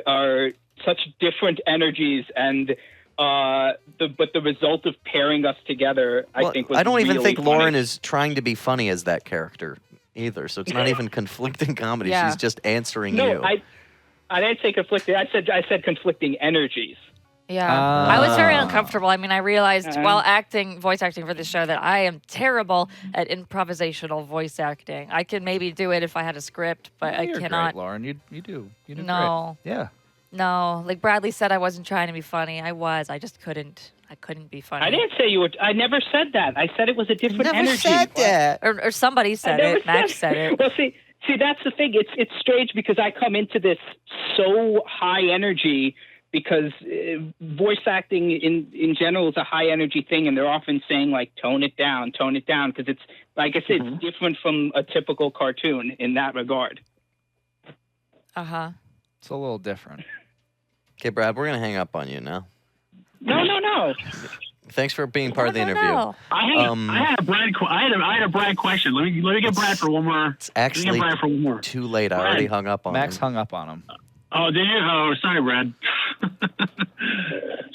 are such different energies, and but the result of pairing us together, I think, was I don't even really think Lauren funny. is trying to be funny as that character either. So it's not even conflicting comedy. Yeah. She's just answering No, you. I didn't say conflicting. I said conflicting energies. Yeah, I was very Ah. uncomfortable. I mean, I realized while voice acting for the show, that I am terrible at improvisational voice acting. I could maybe do it if I had a script, but I You're cannot. great, Lauren. You do No. great. Yeah. No, like Bradley said, I wasn't trying to be funny. I was. I just couldn't. I couldn't be funny. I didn't say you were. I never said that. I said it was a different Never energy. said that. Or somebody said I never it. Max said it. Well, see, that's the thing. It's strange because I come into this so high energy because voice acting in general is a high energy thing, and they're often saying like tone it down because it's like I said, it's different from a typical cartoon in that regard. It's a little different. Okay, Brad, we're gonna hang up on you now. No. Thanks for being part of the interview. No. I had a Brad question. Let me get Brad for one more. It's actually Brad for one more. too late. I already hung up on Max him. hung up on him. Oh, did you? Oh, sorry, Brad.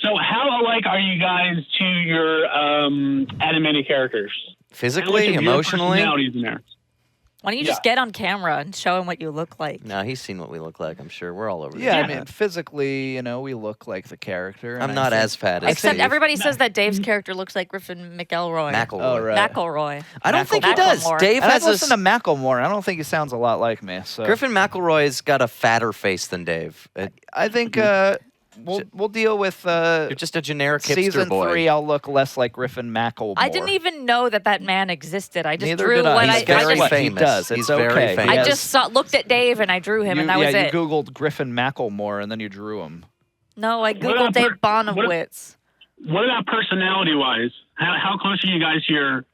So, how alike are you guys to your animated characters? Physically, emotionally? Personalities in there. Why don't you just get on camera and show him what you look like? No, he's seen what we look like. I'm sure we're all over. Yeah, the I internet. mean, physically, we look like the character. and I'm I not think- as fat as Except Steve. everybody says that Dave's character looks like Griffin McElroy. McElroy. Oh, right. McElroy. I don't think he does. Macklemore. Dave And has I've a listened to Macklemore. I don't think he sounds a lot like me. So Griffin McElroy's got a fatter face than Dave. I think we'll deal with You're just a generic hipster season boy. 3. I'll look less like Griffin McElroy. I didn't even know that man existed. I just Neither drew did I. what He's I very just, famous. He does. He's It's very okay. famous. I Yes. just looked at Dave and I drew him, and that was it. You Googled Griffin McElmore and then you drew him. No, I What googled about Dave what- Bonowitz. What about personality-wise? How close are you guys to your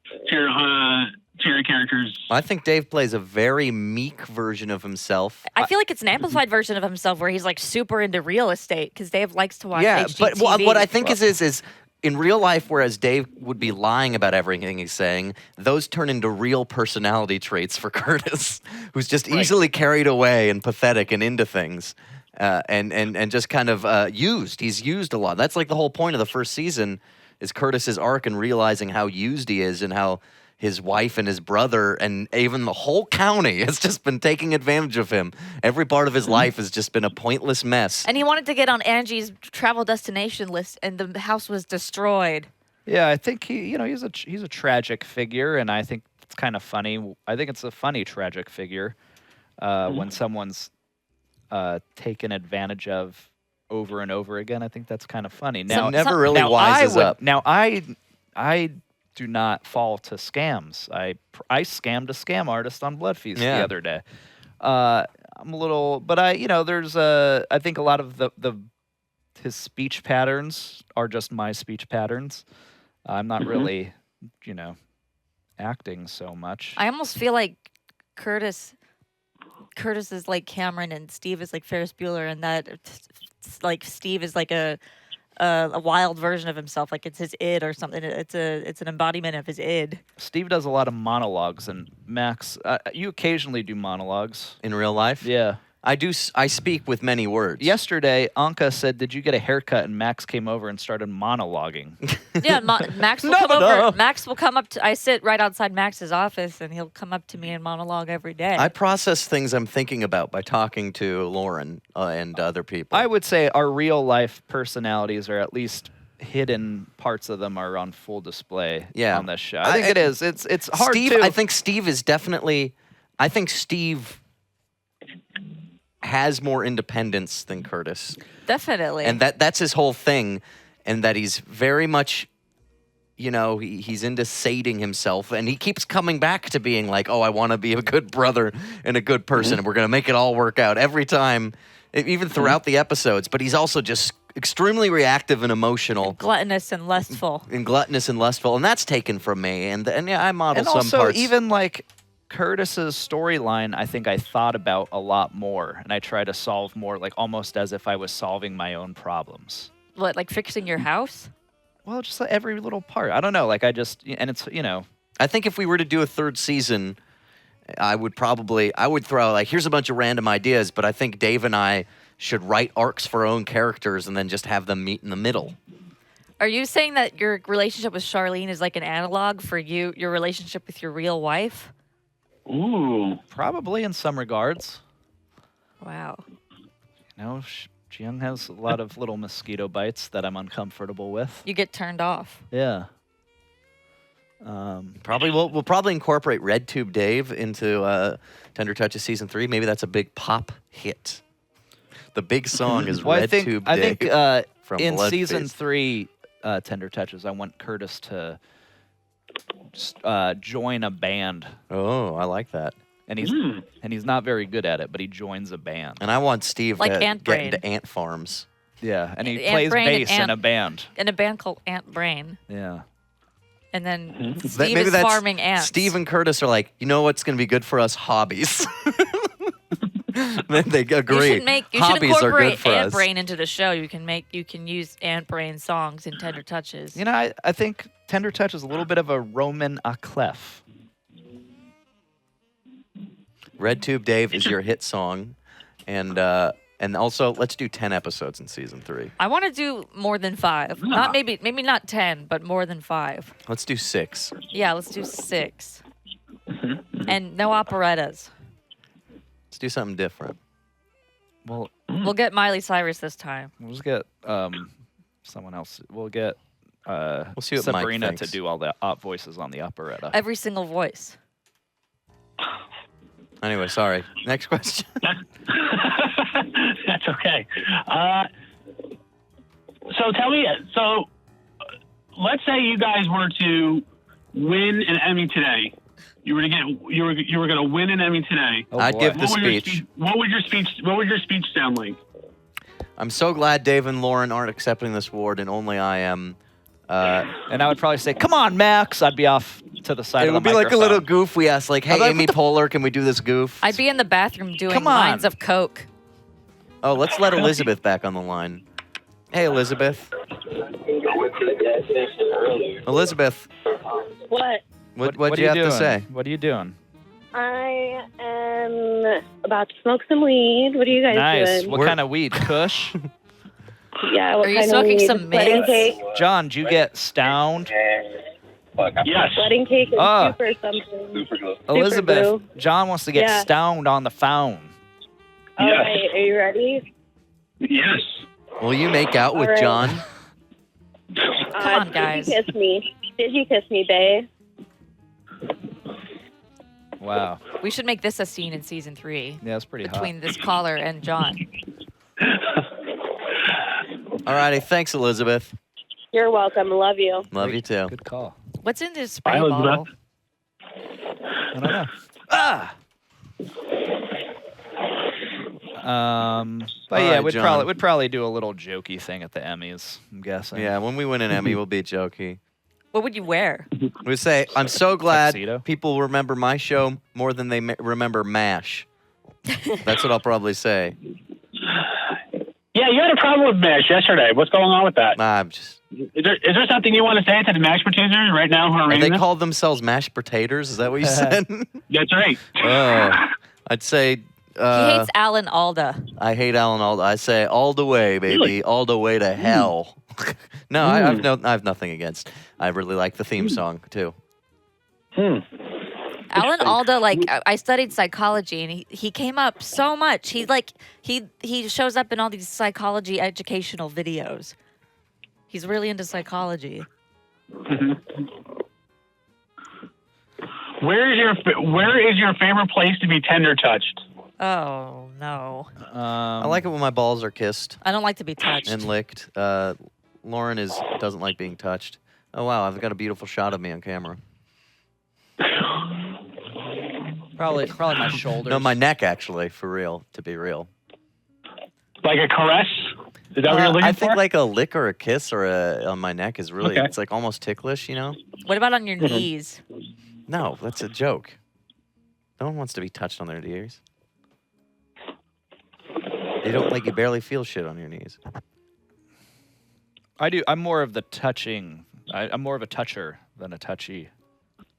characters? I think Dave plays a very meek version of himself. I feel like it's an amplified version of himself where he's like super into real estate because Dave likes to watch Yeah, HGTV. but what I think is in real life, whereas Dave would be lying about everything he's saying, those turn into real personality traits for Curtis, who's just easily carried away and pathetic and into things, and just kind of used. He's used a lot. That's like the whole point of the first season is Curtis's arc and realizing how used he is and how his wife and his brother and even the whole county has just been taking advantage of him. Every part of his life has just been a pointless mess. And he wanted to get on Angie's travel destination list, and the house was destroyed. Yeah, I think he's a tragic figure, and I think it's kind of funny. I think it's a funny tragic figure when someone's taken advantage of over and over again. I think that's kind of funny. Now, Never really now wises up. Now, I do not fall to scams. I scammed a scam artist on Bloodfeast Yeah. the other day. I'm a little, but there's I think a lot of his speech patterns are just my speech patterns. I'm not really, acting so much. I almost feel like Curtis is like Cameron and Steve is like Ferris Bueller, and that like Steve is like a wild version of himself, like it's his id or something. It's an embodiment of his id. Steve does a lot of monologues, and Max, you occasionally do monologues. In real life? Yeah. I speak with many words. Yesterday, Anka said, "Did you get a haircut?" And Max came over and started monologuing. Yeah, Max will come over. Max will come up to. I sit right outside Max's office, and he'll come up to me and monologue every day. I process things I'm thinking about by talking to Lauren and other people. I would say our real life personalities, or at least hidden parts of them, are on full display on this show. I think it is. It's hard Steve, to. I think Steve is definitely. I think Steve has more independence than Curtis. Definitely. And that's his whole thing, and that he's very much, he's into sating himself, and he keeps coming back to being like, oh, I want to be a good brother and a good person, and we're going to make it all work out every time, even throughout the episodes. But he's also just extremely reactive and emotional. Gluttonous and lustful. And that's taken from me, and yeah, I model and some also, parts. even like Curtis's storyline, I think I thought about a lot more, and I try to solve more, like almost as if I was solving my own problems. What, like fixing your house? Well, just like every little part. I don't know. Like and it's I think if we were to do a third season, I would throw like, here's a bunch of random ideas, but I think Dave and I should write arcs for our own characters and then just have them meet in the middle. Are you saying that your relationship with Charlene is like an analog for your relationship with your real wife? Ooh. probably in some regards. Wow. Jiyoung has a lot of little mosquito bites that I'm uncomfortable with. You get turned off. Yeah. We'll probably incorporate RedTube Dave into Tender Touches Season 3. Maybe that's a big pop hit. The big song is Well, RedTube I Dave. think from in Bloodfeast. Season 3, Tender Touches, I want Curtis to join a band. Oh, I like that. And he's not very good at it, but he joins a band. And I want Steve Like to Ant get Brain. into ant farms. Yeah, and he Ant plays Brain and bass in Ant- a band. In a band called Ant Brain. Yeah. And then That- Steve maybe is that's- farming ants. Steve and Curtis are like, you know what's going to be good for us? Hobbies. Then they agree. You should Hobbies are good incorporate for Ant us. Brain into the show. You can use Ant Brain songs in Tender Touches. You know, I think Tender Touch is a little bit of a Roman à clef. RedTube Dave is your hit song. And also, let's do 10 episodes in Season 3. I want to do more than 5. Not maybe not 10, but more than 5. Let's do 6. Yeah, let's do 6. And no operettas. Let's do something different. Well, We'll get Miley Cyrus this time. we'll just get someone else. We'll get see what Mike Sabrina to thinks. do all the op voices on the operetta. Every single voice. Anyway, sorry. Next question. That's okay. So tell me, let's say you guys were to win an Emmy today. You were going to win an Emmy today. Oh, I'd boy. give the What would your speech. What would your speech sound like? I'm so glad Dave and Lauren aren't accepting this award, and only I am. And I would probably say, "Come on, Max." I'd be off to the side It of the would be like a little microphone. goof we asked, like, hey, I'd be like, Amy Poehler, can we do this goof? I'd be in the bathroom doing Come on. lines of coke. Oh, let's let Elizabeth back on the line. Hey, Elizabeth. Elizabeth, What? what are do you have doing? to say? What are you doing? I am about to smoke some weed. What are you guys Nice. doing? What We're- kind of weed? Kush? Yeah, what Are you kind smoking of weed? some Wedding mints? cake. John, did you get stoned? Yes. Wedding cake is Ah. super something. Elizabeth, glue. John wants to get Yeah. stoned on the phone. All Yes. right, are you ready? Yes. Will you make out with All right. John? Come on, guys. Did you kiss me? Did you kiss me, babe? Wow. We should make this a scene in season 3 Yeah, that's pretty between this caller and John. Alrighty, thanks, Elizabeth. You're welcome. Love you. Love you too. Good call. What's in this spray Bye, Elizabeth. bottle? I don't know. Ah. But All yeah, right, we'd John. probably do a little jokey thing at the Emmys. I'm guessing. Yeah, when we win an Emmy, we'll be jokey. What would you wear? We say, I'm so glad Tuxedo? people remember my show more than they remember MASH. That's what I'll probably say. Yeah, you had a problem with MASH yesterday. What's going on with that? I'm just. Is there something you want to say to the MASH producers right now who are Are reading they this? called themselves mashed potatoes? Is that what you said? That's right. Oh, I'd say. He hates Alan Alda. I hate Alan Alda. I say all the way, baby, Really? all the way to hell. No, I have nothing against. I really like the theme song too. Alan Alda, I studied psychology, and he came up so much. He shows up in all these psychology educational videos. He's really into psychology. Where is your favorite place to be tender touched? Oh no, I like it when my balls are kissed I don't like to be touched. and licked. Lauren doesn't like being touched. Oh wow, I've got a beautiful shot of me on camera. Probably my shoulders. No, my neck actually, for real. To be real. Like a caress? Is that what you're looking I think for? like a lick or a kiss or on my neck is really. Okay. It's like almost ticklish, you know. What about on your knees? No, that's a joke. No one wants to be touched on their ears. You don't like you barely feel shit on your knees. I do. I'm more of the touching. I'm more of a toucher than a touchy.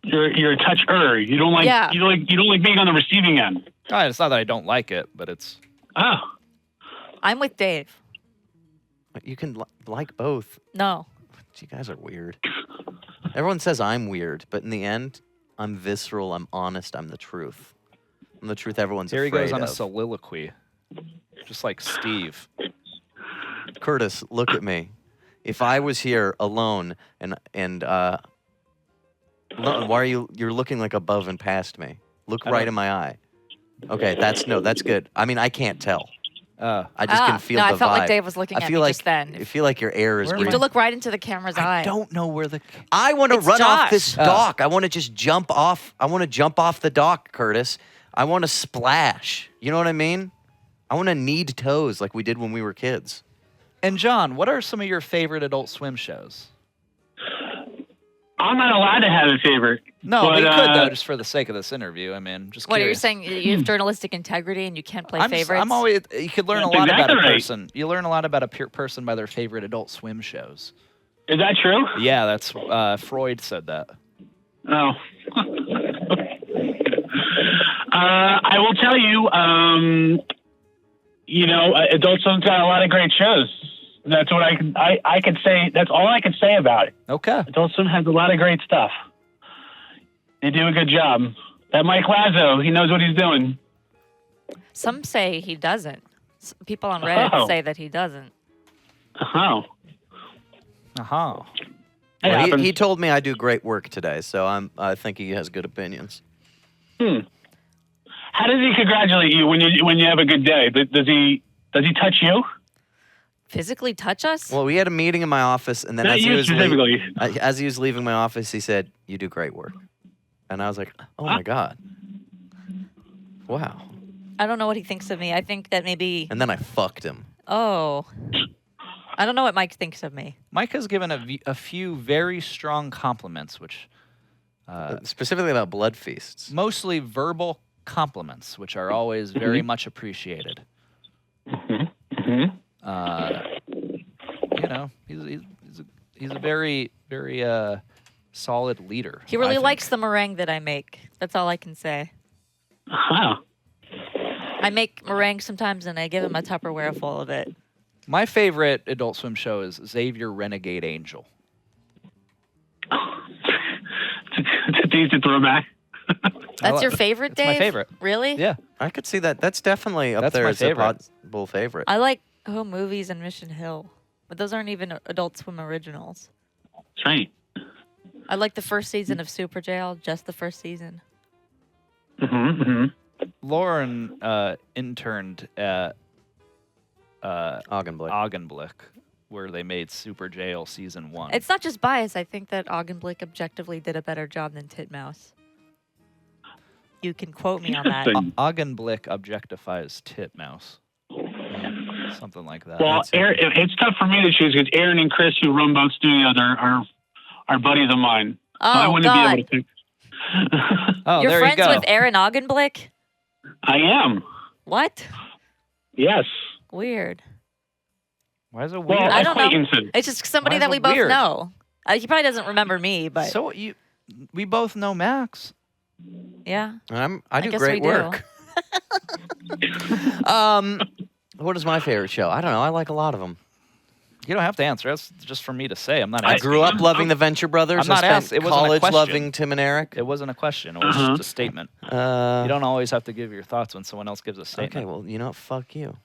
You're a toucher. You don't like Yeah. you don't like being on the receiving end. It's not that I don't like it, but it's. Oh. I'm with Dave. You can like both. No. You guys are weird. Everyone says I'm weird, but in the end, I'm visceral. I'm honest. I'm the truth. I'm the truth everyone's Here he afraid goes on a of. soliloquy, just like Steve. Curtis, look at me. If I was here alone why are you're looking like above and past me? Look right in my eye. Okay, that's good. I mean, I can't tell. I just can feel the vibe. I felt like Dave was looking at me just then. I feel like your air is You weird. have to look right into the camera's eye. I don't know where the. I want to It's run off Josh. this dock. I want to just jump off. I want to jump off the dock, Curtis. I want to splash. You know what I mean? I want to knead toes like we did when we were kids. And John, what are some of your favorite Adult Swim shows? I'm not allowed to have a favorite. No, but, we could though, just for the sake of this interview. I mean, just What are you curious. saying? You have journalistic integrity and you can't play I'm favorites? always. You could learn a That's lot about a exactly right. person. You learn a lot about a person by their favorite Adult Swim shows. Is that true? Yeah, that's Freud said that. Oh. I will tell you, Adult Swim's got a lot of great shows. That's what I could say. That's all I could say about it. Okay. Adult Swim has a lot of great stuff. They do a good job. That Mike Lazo, he knows what he's doing. Some say he doesn't. People on Reddit say that he doesn't. Oh. Uh-huh. It Well, happens. he told me I do great work today, so I think he has good opinions. How does he congratulate you when you have a good day? Does he touch you? Physically touch us? Well, we had a meeting in my office, and then Not you specifically. as he was leaving my office, he said, "You do great work," and I was like, "Oh my god, wow!" I don't know what he thinks of me. I think that maybe. And then I fucked him. Oh. I don't know what Mike thinks of me. Mike has given a few very strong compliments, which Specifically about blood feasts. mostly verbal compliments, which are always very much appreciated. He's a very solid leader. He I really think. likes the meringue that I make. That's all I can say. Oh. I make meringue sometimes and I give him a Tupperware full of it. My favorite Adult Swim show is Xavier Renegade Angel. It's a decent throwback. That's your favorite, It's my Dave? favorite. Really? Yeah. I could see that. That's definitely up That's there my as a favorite. possible favorite. I like Home Movies and Mission Hill, but those aren't even Adult Swim originals. That's right. I like the first season of Super Jail, just the first season. Lauren interned at Augenblick. Augenblick, where they made Super Jail season 1. It's not just bias. I think that Augenblick objectively did a better job than Titmouse. You can quote me on that. Interesting. Augenblick objectifies Titmouse. Something like that. Well, That's it. Aaron, it's tough for me to choose because Aaron and Chris, who run both studios, are buddies of mine. So I Oh, wouldn't God. be able to pick. Oh, You're there friends you go. with Aaron Augenblick? I am. What? Yes. Weird. Why is it weird? Well, I don't know. acquaintances. It's just somebody Why is that we it both weird? know. He probably doesn't remember me, but So we both know Max. yeah. I do guess great we do. work. What is my favorite show? I don't know. I like a lot of them. You don't have to answer. That's just for me to say. I'm not I asking. grew up loving the Venture Brothers. I'm not I spent asking. It wasn't a college question. loving Tim and Eric. It wasn't a question. It was just a statement. You don't always have to give your thoughts when someone else gives a statement. Okay, well, you know what? Fuck you.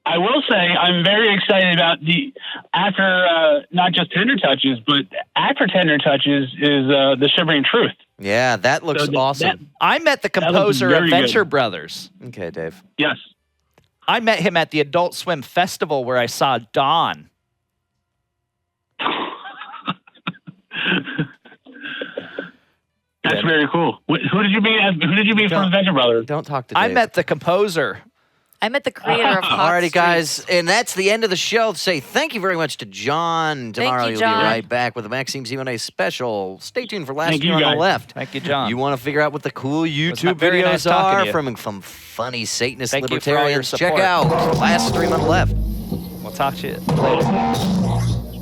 I will say I'm very excited about after not just Tender Touches, but after Tender Touches is the Shivering Truth. Yeah, that looks So awesome. I met the looks composer of very Venture good. Brothers. Okay, Dave. Yes. I met him at the Adult Swim Festival where I saw Dawn. That's very cool. Who did you meet? Who did you meet from Venture Brothers? Don't talk to Dave. I met the composer. I met the creator of Hot Alrighty, guys, Streets. and that's the end of the show. Say thank you very much to John. Tomorrow you, you'll John. be right back with a Maxime Simone special. Stay tuned for Last Thank Year you, on the guys. Left. Thank you, John. You want to figure out what the cool YouTube very videos nice talking are to you. from funny Satanist Thank you for all your libertarians? Check support. out Last Stream on the Left. We'll talk to you later.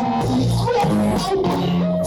Thank you.